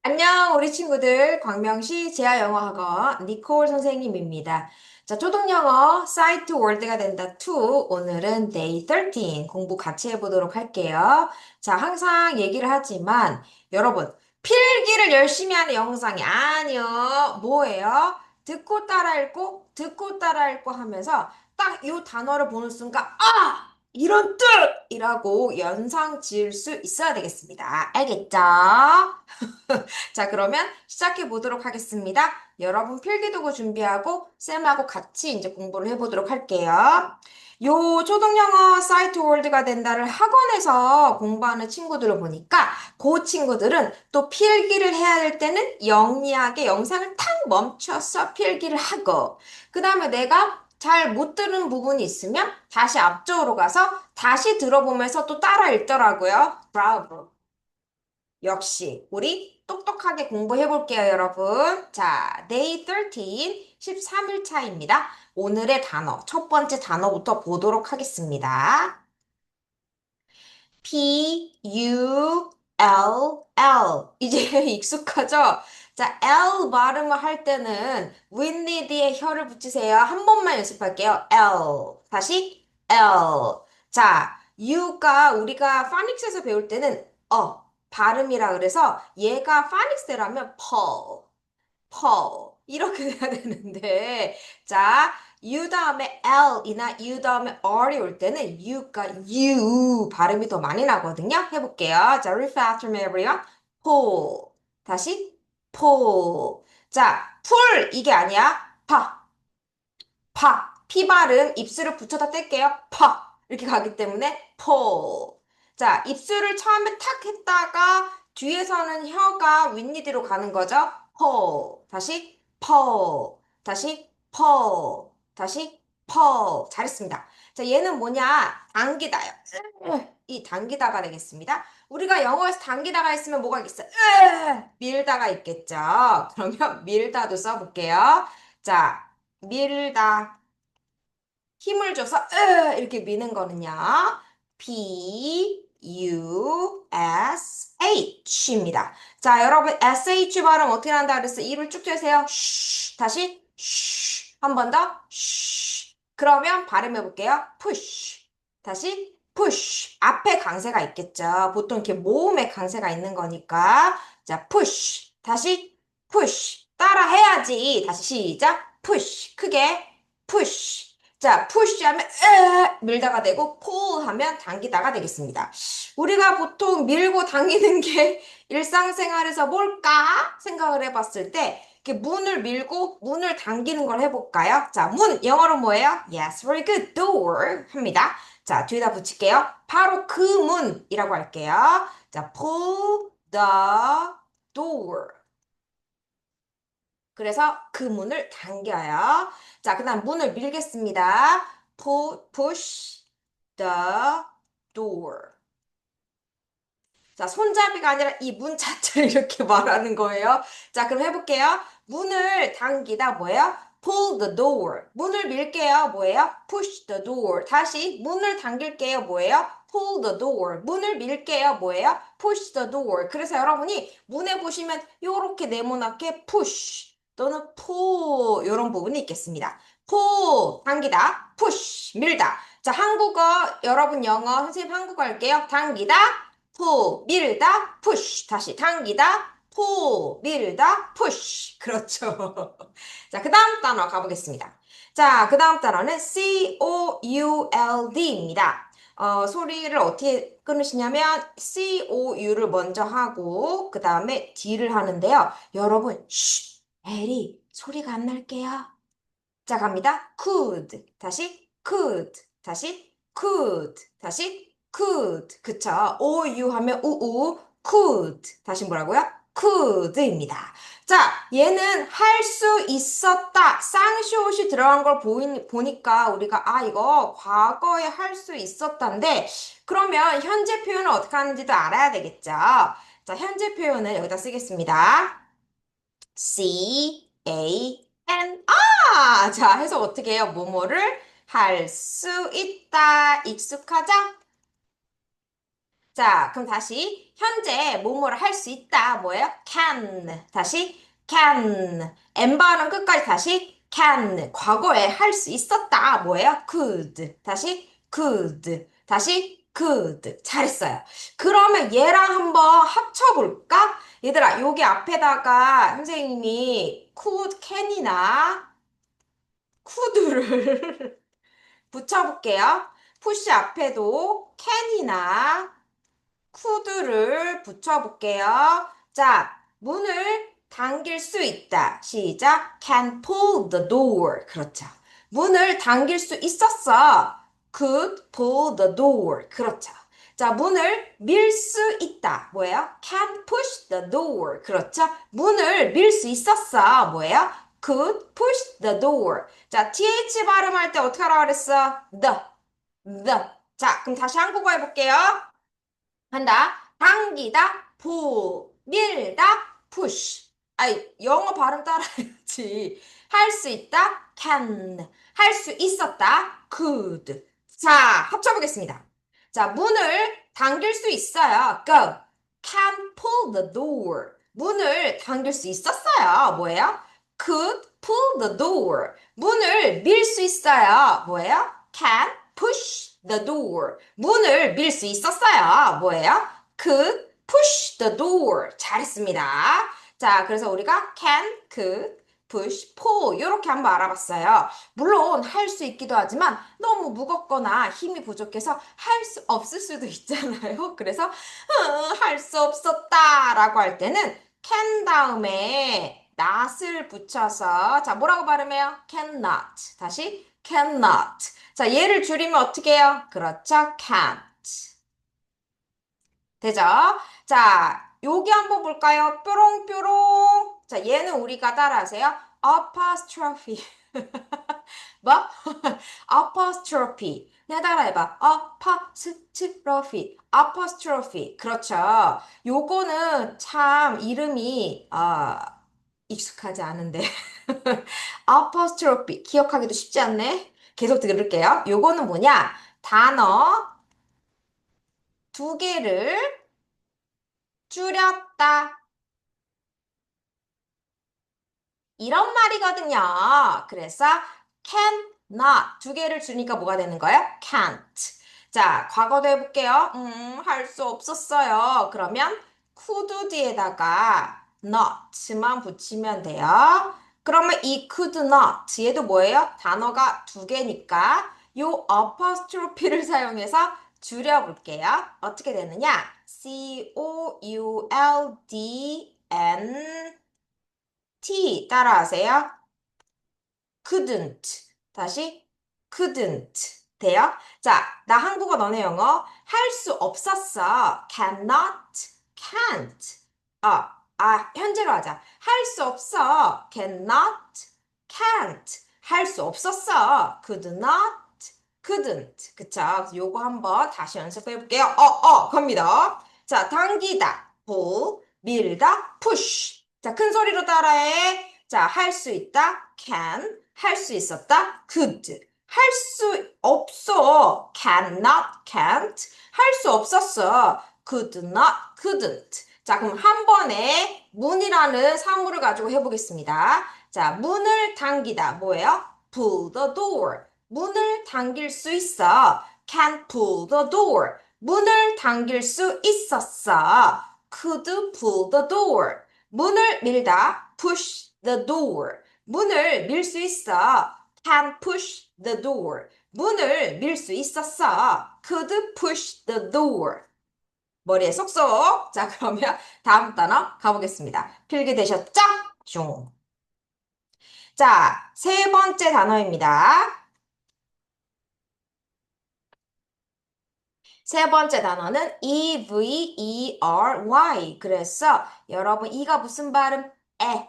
안녕, 우리 친구들. 광명시 재하영어학원 니콜 선생님입니다. 자, 초등영어 사이트 월드가 된다 2. 오늘은 day 13 공부 같이 해보도록 할게요. 자, 항상 얘기를 하지만 여러분, 필기를 열심히 하는 영상이 아니요. 뭐예요? 듣고 따라 읽고, 듣고 따라 읽고 하면서 딱 이 단어를 보는 순간, 아! 이런 뜻이라고 연상 지을 수 있어야 되겠습니다. 알겠죠? 자, 그러면 시작해 보도록 하겠습니다. 여러분 필기도구 준비하고 쌤하고 같이 이제 공부를 해보도록 할게요. 요 초등영어 사이트 월드가 된다를 학원에서 공부하는 친구들을 보니까 그 친구들은 또 필기를 해야 될 때는 영리하게 영상을 탁 멈춰서 필기를 하고 그 다음에 내가 잘 못 들은 부분이 있으면 다시 앞쪽으로 가서 다시 들어보면서 또 따라 읽더라고요. 브라보. 역시 우리 똑똑하게 공부해 볼게요, 여러분. 자, day 13, 13일 차입니다. 오늘의 단어, 첫 번째 단어부터 보도록 하겠습니다. P-U-L-L. 이제 익숙하죠? 자, L 발음을 할 때는 윗니드에 혀를 붙이세요. 한 번만 연습할게요. L. 다시 L. 자, U가 우리가 파닉스에서 배울 때는 발음이라 그래서 얘가 파닉스라면 이렇게 돼야 되는데 자 U 다음에 L이나 U 다음에 R이 올 때는 U가 U 발음이 더 많이 나거든요. 해볼게요. 자, repeat after me, everyone. pull. 다시 pull. 자, pull 이게 아니야. 피 발음 입술을 붙여다 뗄게요. 이렇게 가기 때문에 pull. 자, 입술을 처음에 탁 했다가 뒤에서는 혀가 윗니디로 가는 거죠. pull. 다시 pull. 다시 pull. 다시 pull. 잘했습니다. 자, 얘는 뭐냐? 당기다요. 이 당기다가 되겠습니다. 우리가 영어에서 당기다가 있으면 뭐가 있겠어요? 밀다가 있겠죠. 그러면 밀다도 써볼게요. 자, 밀다. 힘을 줘서 이렇게 미는 거는요. P-U-S-H입니다. 자, 여러분 SH 발음 어떻게 한다 그랬어요? 입을 쭉 떼세요. 쉬. 다시 쉬. 한 번 더. 쉬. 그러면 발음해 볼게요. push. 다시 push. 앞에 강세가 있겠죠. 보통 이렇게 모음에 강세가 있는 거니까. 자, push. 다시 push. 따라 해야지. 다시 시작. push. 크게 push. 자, push 하면 밀다가 되고 pull 하면 당기다가 되겠습니다. 우리가 보통 밀고 당기는 게 일상생활에서 뭘까 생각을 해봤을 때 이렇게 문을 밀고 문을 당기는 걸 해볼까요? 자, 문 영어로 뭐예요? Yes, very good. door 합니다. 자, 뒤에다 붙일게요. 바로 그 문이라고 할게요. 자, pull the door. 그래서 그 문을 당겨요. 자, 그 다음 문을 밀겠습니다. push the door. 자, 손잡이가 아니라 이 문 자체를 이렇게 말하는 거예요. 자, 그럼 해볼게요. 문을 당기다 뭐예요? pull the door. 문을 밀게요. 뭐예요? push the door. 다시 문을 당길게요. 뭐예요? pull the door. 문을 밀게요. 뭐예요? push the door. 그래서 여러분이 문에 보시면 요렇게 네모나게 push 또는 pull 이런 부분이 있겠습니다. pull 당기다, push 밀다. 자, 한국어 여러분 영어 선생님 한국어 할게요. 당기다 밀다, push. 다시 당기다, 밀다, push. 그렇죠. 자, 그 다음 단어 가보겠습니다. 자, 그 다음 단어는 COULD입니다. 소리를 어떻게 끊으시냐면 COU를 먼저 하고 그 다음에 D를 하는데요. 여러분, 에리, 소리가 안 날게요. 자, 갑니다. could. 다시 could. 다시 could. 다시 could. 그쵸? ou 하면 우우. could. 다시 뭐라고요? could입니다. 자, 얘는 할 수 있었다. 쌍시옷이 들어간 걸 보니까 우리가 이거 과거에 할 수 있었다인데 그러면 현재 표현을 어떻게 하는지도 알아야 되겠죠? 자, 현재 표현을 여기다 쓰겠습니다. CAN. 자, 해서 어떻게 해요? 뭐뭐를 할 수 있다. 익숙하죠? 자, 그럼 다시 현재 뭐뭐를 할 수 있다. 뭐예요? can. 다시 can. N 발음 끝까지 다시 can. 과거에 할 수 있었다. 뭐예요? could. 다시 could. 다시 could. 잘했어요. 그러면 얘랑 한번 합쳐볼까? 얘들아, 여기 앞에다가 선생님이 could, can이나 could를 붙여볼게요. push 앞에도 can이나 could를 붙여볼게요. 자, 문을 당길 수 있다. 시작. Can pull the door. 그렇죠. 문을 당길 수 있었어. Could pull the door. 그렇죠. 자, 문을 밀 수 있다. 뭐예요? Can push the door. 그렇죠. 문을 밀 수 있었어. 뭐예요? Could push the door. 자, th 발음할 때 어떻게 하라고 그랬어? the. 자, 그럼 다시 한국어 해볼게요. 한다. 당기다, pull, 밀다, push. 아이, 영어 발음 따라해야지. 할 수 있다, can. 할 수 있었다, could. 자, 합쳐보겠습니다. 자, 문을 당길 수 있어요. go. Can pull the door. 문을 당길 수 있었어요. 뭐예요? could pull the door. 문을 밀 수 있어요. 뭐예요? can push the door. 문을 밀 수 있었어요. 뭐예요? could push the door. 잘했습니다. 자, 그래서 우리가 can, could, push, pull 이렇게 한번 알아봤어요. 물론 할 수 있기도 하지만 너무 무겁거나 힘이 부족해서 할 수 없을 수도 있잖아요. 그래서 할 수 없었다 라고 할 때는 can 다음에 not을 붙여서 자, 뭐라고 발음해요? cannot. 다시 cannot. 자, 얘를 줄이면 어떻게 해요? 그렇죠. can't. 되죠? 자, 여기 한번 볼까요? 뾰롱뾰롱. 자, 얘는 우리가 따라하세요. apostrophe. 뭐? apostrophe. 내가 따라해봐. apostrophe. apostrophe. 그렇죠. 요거는 참 이름이, 익숙하지 않은데. apostrophe. 기억하기도 쉽지 않네. 계속 들을게요. 요거는 뭐냐? 단어 두 개를 줄였다. 이런 말이거든요. 그래서 cannot 두 개를 주니까 뭐가 되는 거예요? can't. 자, 과거도 해볼게요. 할 수 없었어요. 그러면 could 뒤에다가 not만 붙이면 돼요. 그러면 이 could not 얘도 뭐예요? 단어가 두 개니까 요 apostrophe를 사용해서 줄여볼게요. 어떻게 되느냐? could T 따라하세요. couldn't. 다시 couldn't. 돼요? 자, 나 한국어 너네 영어 할 수 없었어. cannot, can't. 현재로 하자. 할 수 없어. cannot, can't. 할 수 없었어. could not, couldn't. 그쵸? 요거 한번 다시 연습해 볼게요. 갑니다. 자, 당기다, pull, 밀다, push. 자, 큰 소리로 따라해. 자, 할 수 있다, can. 할 수 있었다, could. 할 수 없어, cannot, can't. 할 수 없었어, could not, couldn't. 자, 그럼 한 번에 문이라는 사물을 가지고 해보겠습니다. 자, 문을 당기다. 뭐예요? pull the door. 문을 당길 수 있어. can pull the door. 문을 당길 수 있었어. could pull the door. 문을 밀다. push the door. 문을 밀 수 있어. can push the door. 문을 밀 수 있었어. could push the door. 머리에 쏙쏙. 자, 그러면 다음 단어 가보겠습니다. 필기되셨죠? 슝. 자, 세 번째 단어입니다. 세 번째 단어는 E-V-E-R-Y. 그래서 여러분 이가 무슨 발음? 에.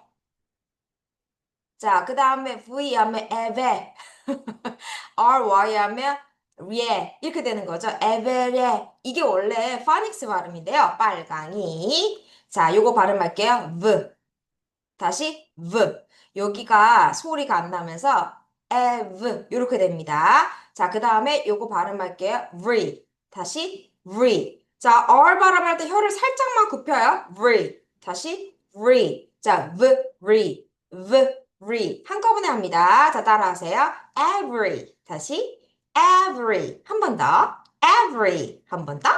자, 그 다음에 V 하면 에베. RY 하면 예. 이렇게 되는 거죠. 에베레. 이게 원래 파닉스 발음인데요. 빨강이. 자, 요거 발음할게요. V. 다시 V. 여기가 소리가 안 나면서 에브 이렇게 됩니다. 자, 그 다음에 요거 발음할게요. V. 다시 V. 자, R 발음할 때 혀를 살짝만 굽혀요. V. 다시 V. 자, V. V. 한꺼번에 합니다. 자, 따라하세요. Every. 다시 every. 한 번 더. Every. 한 번 더.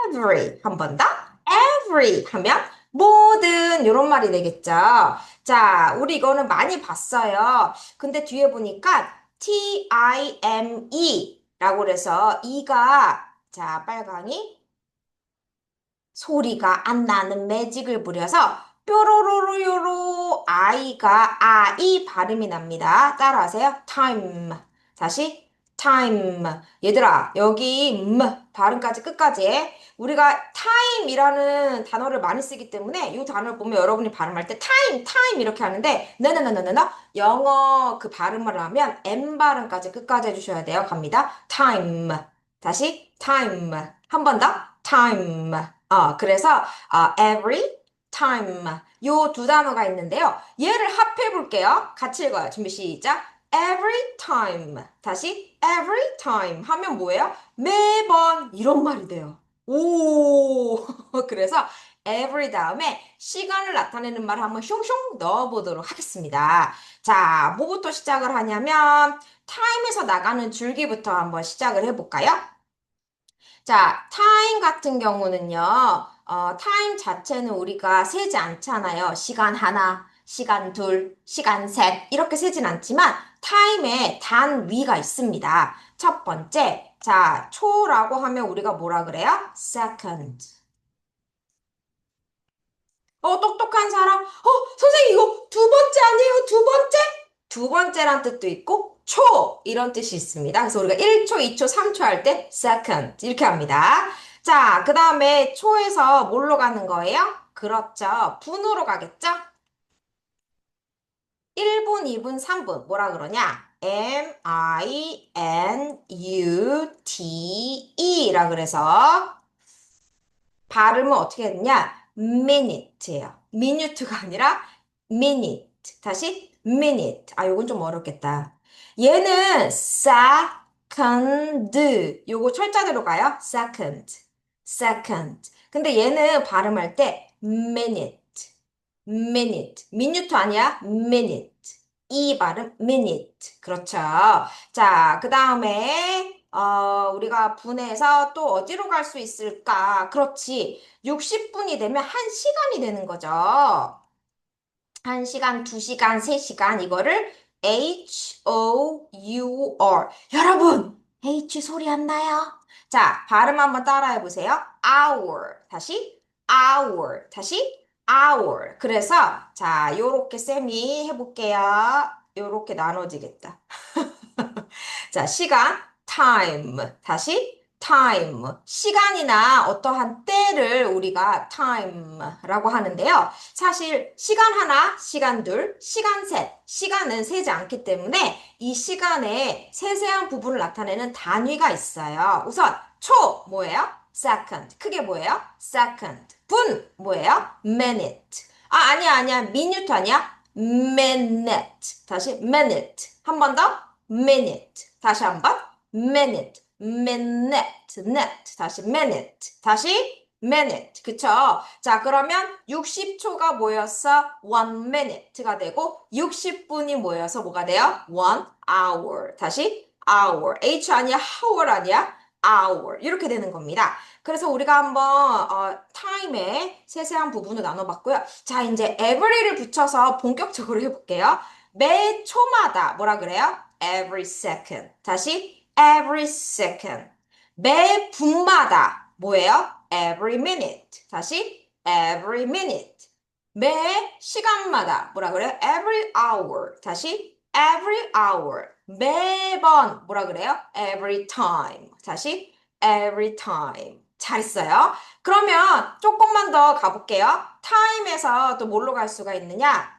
Every. 한 번 더. Every 하면 모든 이런 말이 되겠죠. 자, 우리 이거는 많이 봤어요. 근데 뒤에 보니까 time 라고 그래서 이가 자, 빨강이 소리가 안 나는 매직을 부려서 뾰로로로요로 아이가 아이 발음이 납니다. 따라하세요. time. 다시 time. 얘들아, 여기 발음까지 끝까지 해. 우리가 time이라는 단어를 많이 쓰기 때문에 이 단어를 보면 여러분이 발음할 때 time 이렇게 하는데 no. 영어 그 발음을 하면 M 발음까지 끝까지 해주셔야 돼요. 갑니다. time. 다시 time. 한 번 더. time. 그래서 every time 요 두 단어가 있는데요. 얘를 합해 볼게요. 같이 읽어요. 준비 시작. every time. 다시 every time 하면 뭐예요? 매번 이런 말이 돼요. 오, 그래서 every 다음에 시간을 나타내는 말을 한번 숑숑 넣어보도록 하겠습니다. 자, 뭐부터 시작을 하냐면 time에서 나가는 줄기부터 한번 시작을 해볼까요? 자, 타임 같은 경우는요, 타임 자체는 우리가 세지 않잖아요. 시간 하나, 시간 둘, 시간 셋, 이렇게 세진 않지만, 타임에 단위가 있습니다. 첫 번째, 자, 초라고 하면 우리가 뭐라 그래요? second. 똑똑한 사람? 선생님, 이거 두 번째 아니에요? 두 번째? 두 번째란 뜻도 있고, 초! 이런 뜻이 있습니다. 그래서 우리가 1초, 2초, 3초 할 때 second. 이렇게 합니다. 자, 그 다음에 초에서 뭘로 가는 거예요? 그렇죠. 분으로 가겠죠? 1분, 2분, 3분. 뭐라 그러냐? minute 라 그래서 발음은 어떻게 했냐? minute예요. minute가 아니라 minute. 다시 minute. 요건 좀 어렵겠다. 얘는 second. 요거 철자대로 가요. second. second. 근데 얘는 발음할 때 minute. minute. minute 아니야? minute. 이 발음 minute. 그렇죠. 자, 그 다음에 우리가 분해서 또 어디로 갈 수 있을까? 그렇지. 60분이 되면 1시간이 되는 거죠. 1시간, 2시간, 3시간 이거를 HOUR. 여러분, H 소리 안 나요? 자, 발음 한번 따라해 보세요. hour. 다시 hour. 다시 hour. 그래서 자, 요렇게 쌤이 해볼게요. 요렇게 나눠지겠다. 자, 시간, time. 다시 time. 시간이나 어떠한 때를 우리가 time라고 하는데요. 사실 시간 하나, 시간 둘, 시간 셋. 시간은 세지 않기 때문에 이 시간의 세세한 부분을 나타내는 단위가 있어요. 우선 초 뭐예요? second. 크게 뭐예요? second. 분 뭐예요? minute. 아니야. minute 아니야? minute. 다시 minute. 한 번 더. minute. 다시 한번 minute. net. 다시 minute. 다시 minute. 그쵸? 자, 그러면 60초가 모여서 1minute가 되고 60분이 모여서 뭐가 돼요? 1hour. 다시 hour. H 아니야? hour 아니야? hour. 이렇게 되는 겁니다. 그래서 우리가 한번 time의 세세한 부분을 나눠봤고요. 자, 이제 every를 붙여서 본격적으로 해볼게요. 매 초마다 뭐라 그래요? every second. 다시 every second. 매 분마다 뭐예요? every minute. 다시 every minute. 매 시간마다 뭐라 그래요? every hour. 다시 every hour. 매번 뭐라 그래요? every time. 다시 every time. 잘했어요. 그러면 조금만 더 가볼게요. time에서 또 뭘로 갈 수가 있느냐?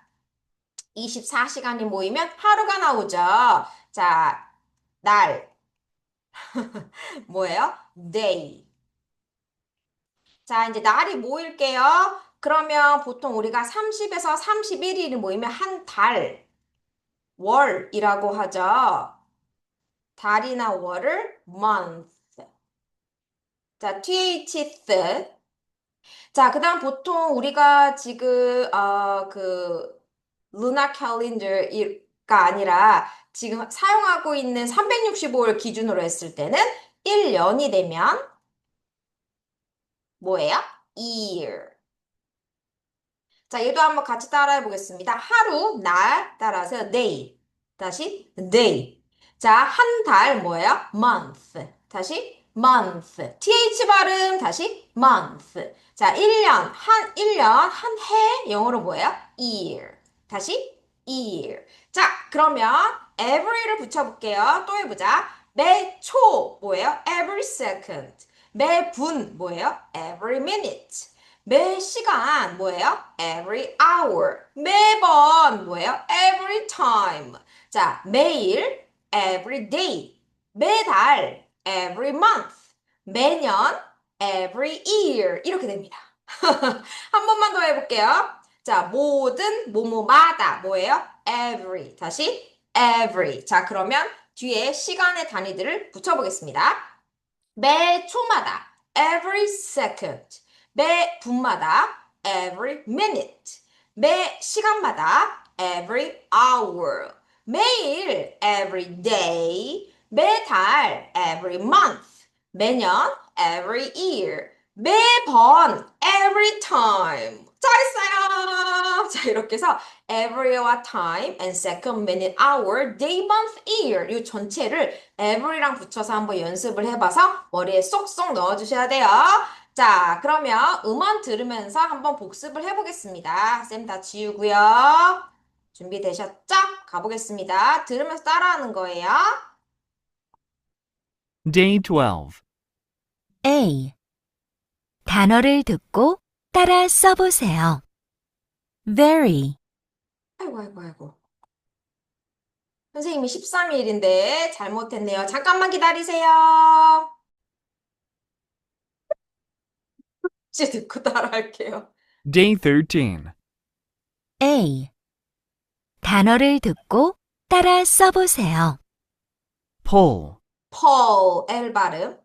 24시간이 모이면 하루가 나오죠. 자, 날. 뭐예요? day. 자, 이제 날이 모일게요. 그러면 보통 우리가 30에서 31일이 모이면 한 달, 월이라고 하죠. 달이나 월을 month. 자, THth. 자, 그다음 보통 우리가 지금 루나 캘린더가 아니라 지금 사용하고 있는 365일 기준으로 했을 때는 1년이 되면 뭐예요? year. 자, 얘도 한번 같이 따라해 보겠습니다. 하루, 날 따라서 day. 다시 day. 자, 한 달 뭐예요? month. 다시 month. th 발음 다시 month. 자, 1년, 한 해 영어로 뭐예요? year. 다시 year. 자, 그러면 every를 붙여볼게요. 또 해보자. 매 초 뭐예요? every second. 매 분 뭐예요? every minute. 매 시간 뭐예요? every hour. 매번 뭐예요? every time. 자, 매일 every day. 매달 every month. 매년 every year. 이렇게 됩니다. 한 번만 더 해볼게요. 자, 모든 뭐뭐마다 뭐예요? every. 다시 every. 자, 그러면 뒤에 시간의 단위들을 붙여보겠습니다. 매 초마다 every second, 매 분마다 every minute, 매 시간마다 every hour, 매일 every day, 매달 every month, 매년 every year, 매번 every time. 잘했어요. 자, 이렇게 해서 every와 time and second, minute, hour, day, month, year 이 전체를 every랑 붙여서 한번 연습을 해봐서 머리에 쏙쏙 넣어주셔야 돼요. 자, 그러면 음원 들으면서 한번 복습을 해보겠습니다. 쌤 다 지우고요. 준비되셨죠? 가보겠습니다. 들으면서 따라하는 거예요. Day 12. A. 단어를 듣고 따라 써보세요. Very, 아이고, 아이고, 아이고. 선생님이 13일인데 잘못했네요. 잠깐만 기다리세요. 혹시 듣고 따라할게요. Day 13. A. 단어를 듣고 따라 써보세요. Pull, Paul, L 발음.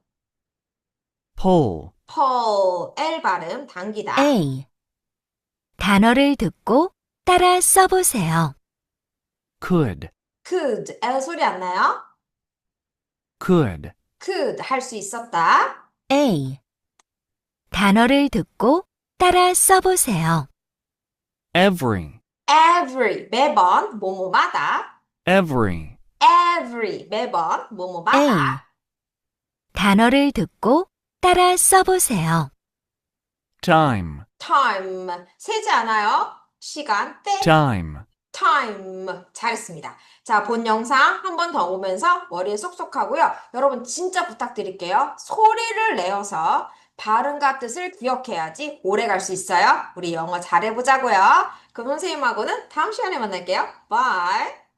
pull, Paul, L 발음. 당기다. A. 단어를 듣고 따라 써보세요. could, Could, L 소리 안 나요? could, Could, 할 수 있었다. A. 단어를 듣고 따라 써보세요. every, Every, 매번, 뭐뭐마다. every, Every, 매번, A. 뭐뭐마다. 단어를 듣고 따라 써보세요. time, Time, 세지 않아요? 시간, 때. time. time. 잘했습니다. 자, 본 영상 한 번 더 보면서 머리에 쏙쏙 하고요. 여러분 진짜 부탁드릴게요. 소리를 내어서 발음과 뜻을 기억해야지 오래 갈 수 있어요. 우리 영어 잘해보자고요. 그럼 선생님하고는 다음 시간에 만날게요. Bye.